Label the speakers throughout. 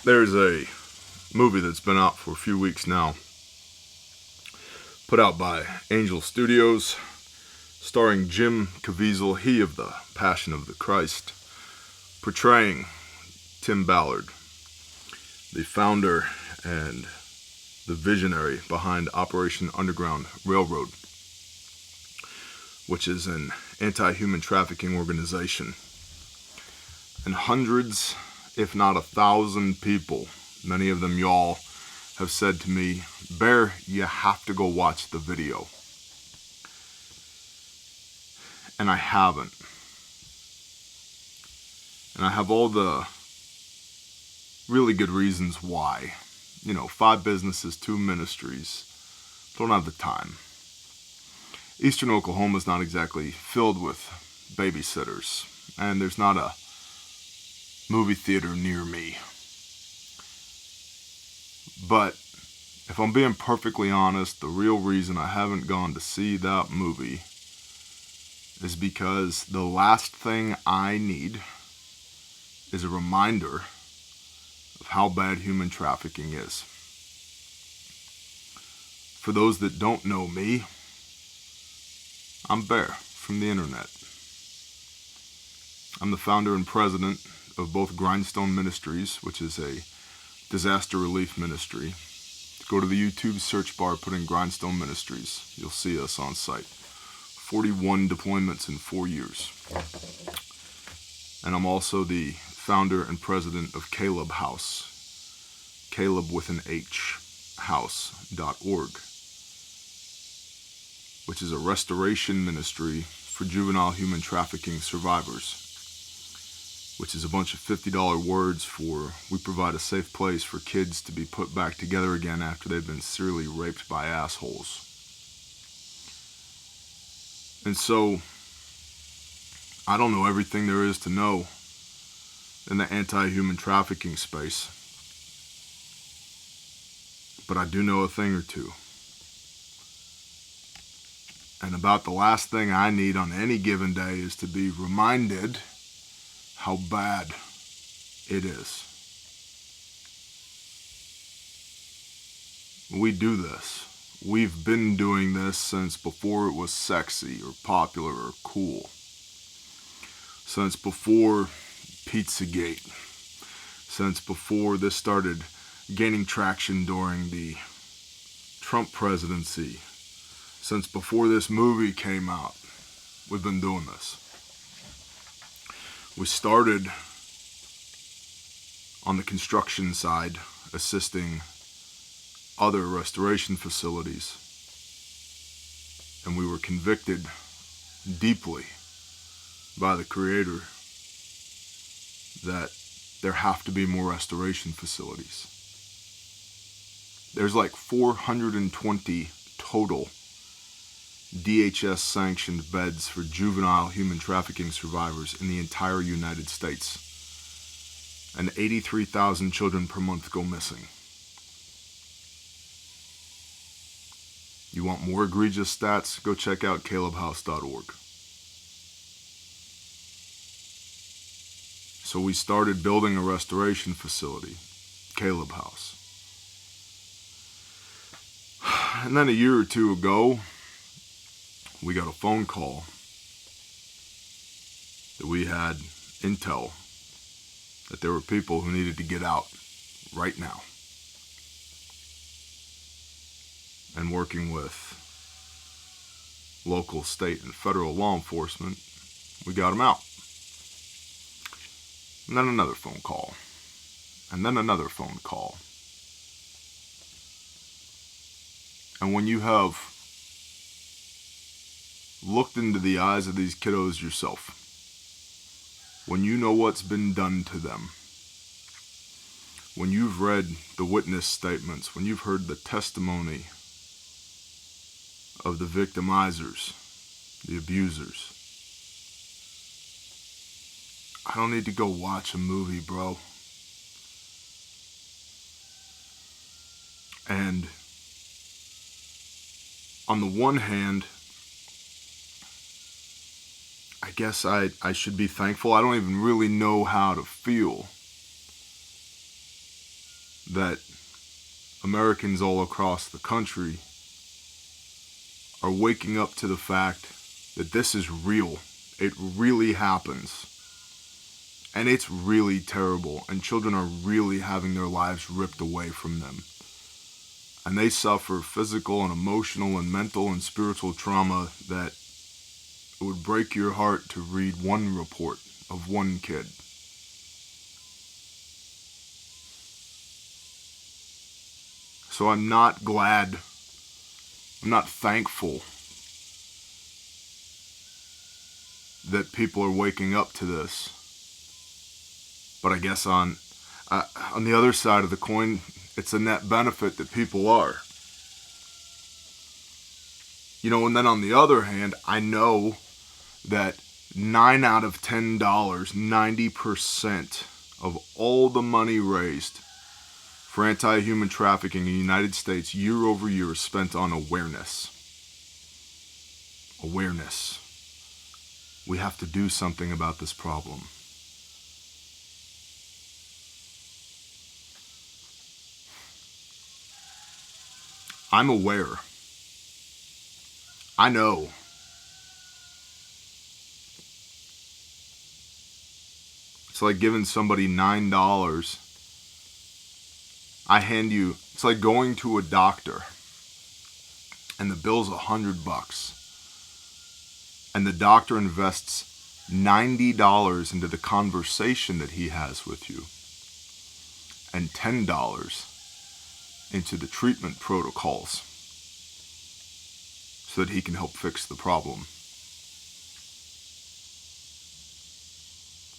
Speaker 1: There's a movie that's been out for a few weeks now, put out by Angel Studios, starring Jim Caviezel, he of the Passion of the Christ, portraying Tim Ballard, the founder and the visionary behind Operation Underground Railroad, which is an anti-human trafficking organization. And hundreds, if not 1,000 people, many of them y'all, have said to me, Bear, you have to go watch the video. And I haven't. And I have all the really good reasons why. 5 businesses, 2 ministries. Don't have the time. Eastern Oklahoma is not exactly filled with babysitters. And there's not a movie theater near me. But if I'm being perfectly honest, the real reason I haven't gone to see that movie is because the last thing I need is a reminder of how bad human trafficking is. For those that don't know me, I'm Bear from the internet. I'm the founder and president of both Grindstone Ministries, which is a disaster relief ministry. Go to the YouTube search bar, put in Grindstone Ministries. You'll see us on site. 41 deployments in 4 years. And I'm also the founder and president of Caleb House. Caleb with an H, house.org, which is a restoration ministry for juvenile human trafficking survivors, which is a bunch of $50 words for we provide a safe place for kids to be put back together again after they've been serially raped by assholes. And so, I don't know everything there is to know in the anti-human trafficking space, but I do know a thing or two. And about the last thing I need on any given day is to be reminded how bad it is. We do this. We've been doing this since before it was sexy or popular or cool. Since before Pizzagate. Since before this started gaining traction during the Trump presidency. Since before this movie came out. We've been doing this. We started on the construction side, assisting other restoration facilities, and we were convicted deeply by the Creator that there have to be more restoration facilities. There's like 420 total DHS-sanctioned beds for juvenile human trafficking survivors in the entire United States. And 83,000 children per month go missing. You want more egregious stats? Go check out calebhouse.org. So we started building a restoration facility, Caleb House. And then a year or two ago, we got a phone call that we had intel that there were people who needed to get out right now. And working with local, state, and federal law enforcement, we got them out. And then another phone call. And then another phone call. And when you have looked into the eyes of these kiddos yourself, when you know what's been done to them, when you've read the witness statements, when you've heard the testimony of the victimizers, the abusers, I don't need to go watch a movie, bro. And on the one hand, I guess I should be thankful. I don't even really know how to feel. that Americans all across the country are waking up to the fact that this is real. It really happens. And it's really terrible. And children are really having their lives ripped away from them. And they suffer physical and emotional and mental and spiritual trauma that it would break your heart to read one report of one kid. So I'm not glad, I'm not thankful that people are waking up to this. But I guess on the other side of the coin, it's a net benefit that people are. And then on the other hand, I know that 9 out of $10, 90% of all the money raised for anti-human trafficking in the United States year over year is spent on awareness. Awareness. We have to do something about this problem. I'm aware. I know. It's like giving somebody $9. It's like going to a doctor and the bill's $100. And the doctor invests $90 into the conversation that he has with you and $10 into the treatment protocols so that he can help fix the problem.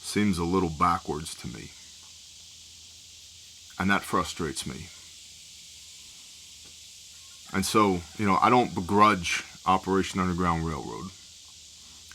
Speaker 1: Seems a little backwards to me. And that frustrates me. And so, I don't begrudge Operation Underground Railroad.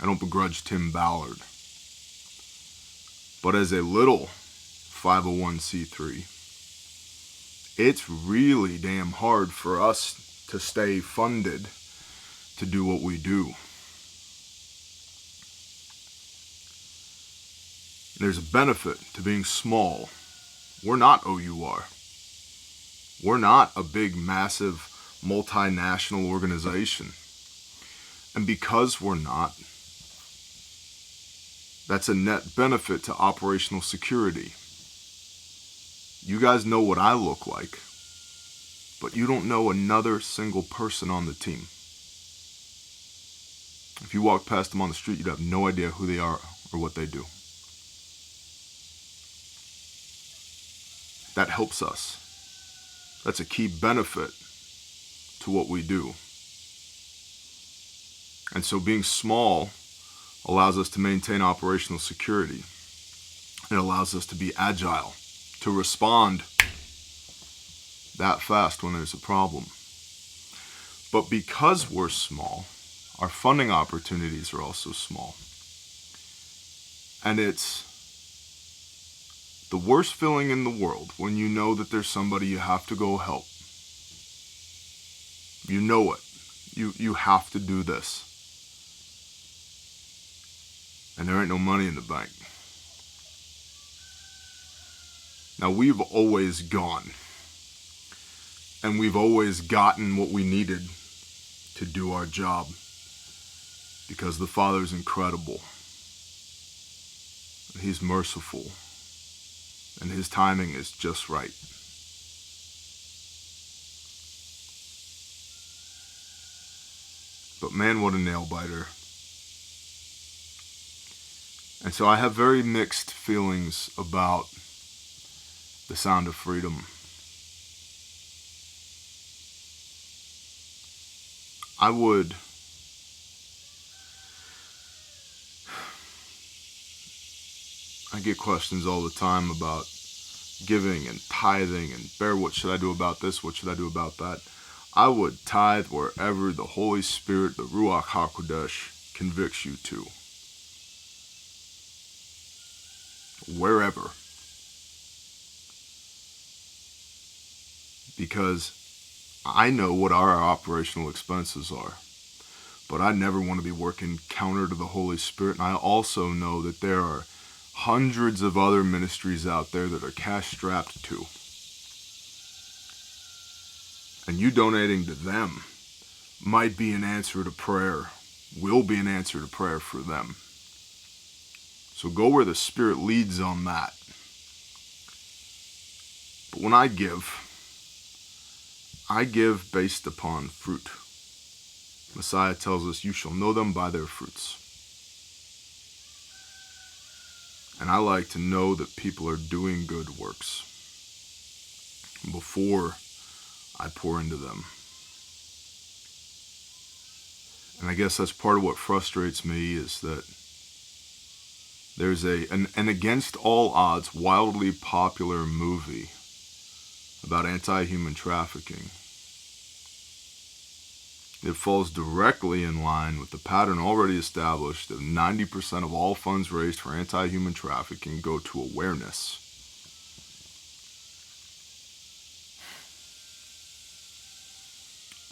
Speaker 1: I don't begrudge Tim Ballard. But as a little 501c3, it's really damn hard for us to stay funded to do what we do. There's a benefit to being small. We're not OUR. We're not a big, massive, multinational organization. And because we're not, that's a net benefit to operational security. You guys know what I look like, but you don't know another single person on the team. If you walk past them on the street, you'd have no idea who they are or what they do. That helps us. That's a key benefit to what we do. And so being small allows us to maintain operational security. It allows us to be agile, to respond that fast when there's a problem. But because we're small, our funding opportunities are also small. And it's the worst feeling in the world when you know that there's somebody you have to go help. You know it. You have to do this. And there ain't no money in the bank. Now, we've always gone. And we've always gotten what we needed to do our job. Because the Father's incredible. And He's merciful. And His timing is just right. But man, what a nail biter. And so I have very mixed feelings about the Sound of Freedom. I get questions all the time about giving and tithing and Bear, what should I do about this? What should I do about that? I would tithe wherever the Holy Spirit, the Ruach HaKodesh, convicts you to. Wherever. Because I know what our operational expenses are. But I never want to be working counter to the Holy Spirit. And I also know that there are hundreds of other ministries out there that are cash strapped too. And you donating to them might be an answer to prayer, will be an answer to prayer for them. So go where the Spirit leads on that. But when I give based upon fruit. Messiah tells us, you shall know them by their fruits. And I like to know that people are doing good works before I pour into them. And I guess that's part of what frustrates me, is that there's an against all odds, wildly popular movie about anti-human trafficking. It falls directly in line with the pattern already established that 90% of all funds raised for anti-human trafficking go to awareness.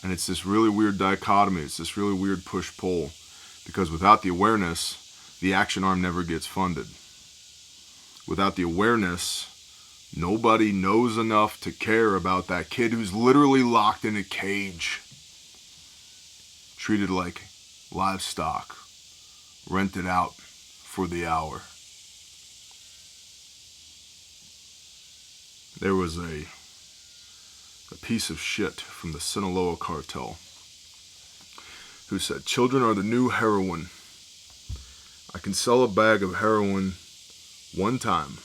Speaker 1: And it's this really weird dichotomy, it's this really weird push-pull, because without the awareness, the action arm never gets funded. Without the awareness, nobody knows enough to care about that kid who's literally locked in a cage, treated like livestock, rented out for the hour. There was a piece of shit from the Sinaloa cartel who said, children are the new heroin. I can sell a bag of heroin one time,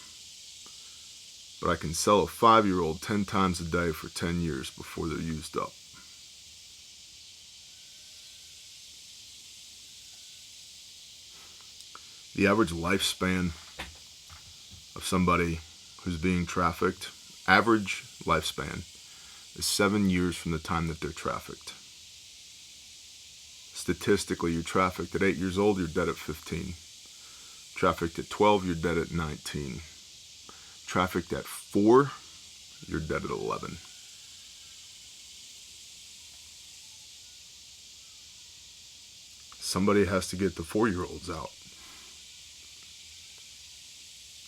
Speaker 1: but I can sell a 5-year-old 10 times a day for 10 years before they're used up. The average lifespan of somebody who's being trafficked, average lifespan, is 7 years from the time that they're trafficked. Statistically, you're trafficked at 8 years old, you're dead at 15. Trafficked at 12, you're dead at 19. Trafficked at 4, you're dead at 11. Somebody has to get the 4-year-olds out.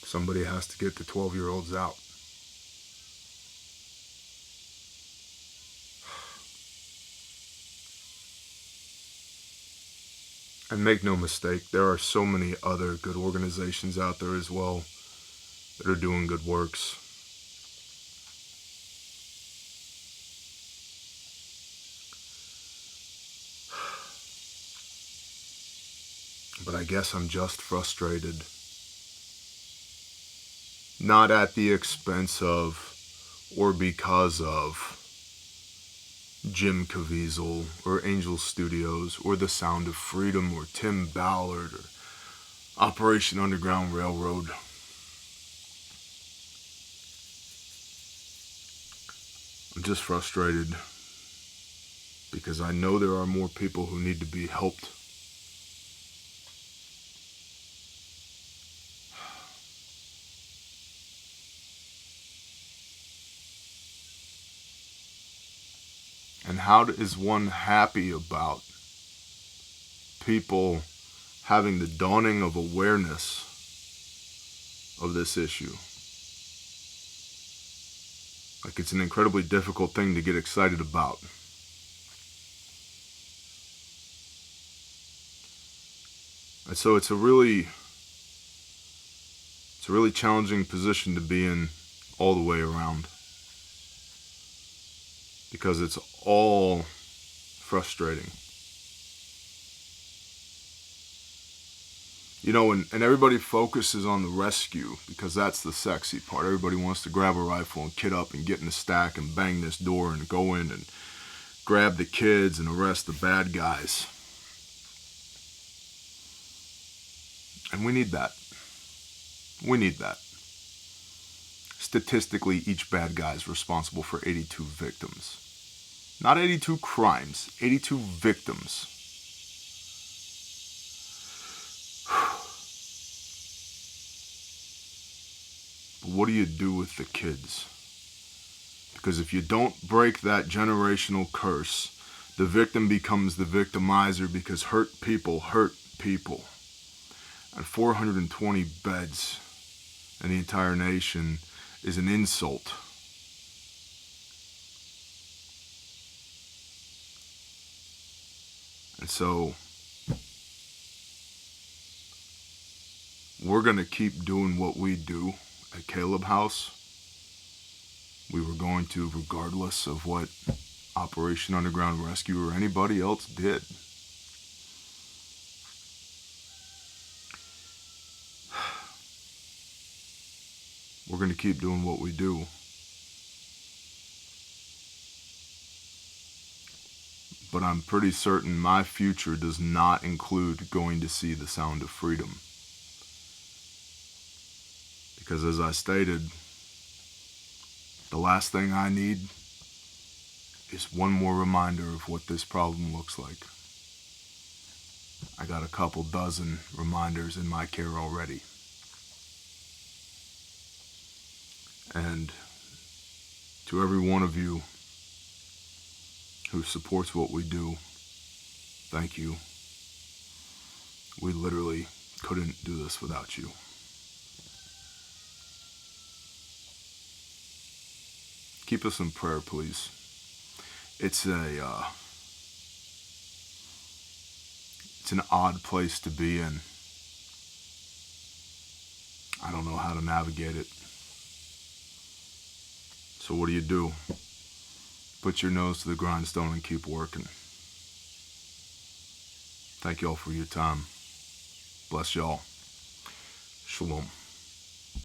Speaker 1: Somebody has to get the 12-year-olds out. And make no mistake, there are so many other good organizations out there as well that are doing good works. But I guess I'm just frustrated. Not at the expense of or because of Jim Caviezel or Angel Studios or The Sound of Freedom or Tim Ballard or Operation Underground Railroad. I'm just frustrated because I know there are more people who need to be helped. And how is one happy about people having the dawning of awareness of this issue? Like, it's an incredibly difficult thing to get excited about. And so it's a really challenging position to be in all the way around. Because it's all frustrating. You know, and everybody focuses on the rescue because that's the sexy part. Everybody wants to grab a rifle and kit up and get in the stack and bang this door and go in and grab the kids and arrest the bad guys. And we need that. We need that. Statistically, each bad guy is responsible for 82 victims. Not 82 crimes, 82 victims. But what do you do with the kids? Because if you don't break that generational curse, the victim becomes the victimizer because hurt people hurt people. And 420 beds in the entire nation is an insult. And so we're going to keep doing what we do at Caleb House. We were going to, regardless of what Operation Underground Rescue or anybody else did. We're going to keep doing what we do. But I'm pretty certain my future does not include going to see The Sound of Freedom. Because as I stated, the last thing I need is one more reminder of what this problem looks like. I got a couple dozen reminders in my care already. And to every one of you who supports what we do, thank you. We literally couldn't do this without you. Keep us in prayer, please. It's an odd place to be in. I don't know how to navigate it. So what do? Put your nose to the grindstone and keep working. Thank y'all for your time. Bless y'all. Shalom.